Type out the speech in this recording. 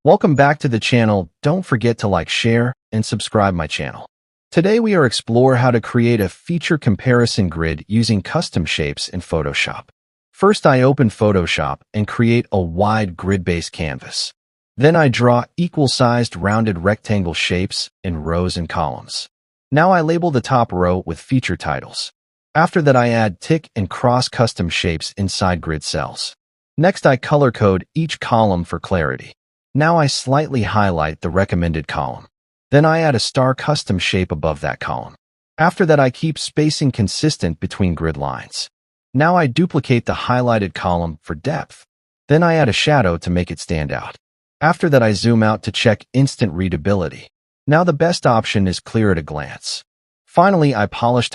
Welcome back to the channel. Don't forget to like, share, and subscribe my channel. Today we are explore how to create a feature comparison grid using custom shapes in Photoshop. First, I open Photoshop and create a wide grid-based canvas. Then I draw equal-sized rounded rectangle shapes in rows and columns. Now I label the top row with feature titles. After that, I add tick and cross custom shapes inside grid cells. Next, I color code each column for clarity. Now I slightly highlight the recommended column. Then I add a star custom shape above that column. After that, I keep spacing consistent between grid lines. Now I duplicate the highlighted column for depth. Then I add a shadow to make it stand out. After that, I zoom out to check instant readability. Now the best option is clear at a glance. Finally, I polish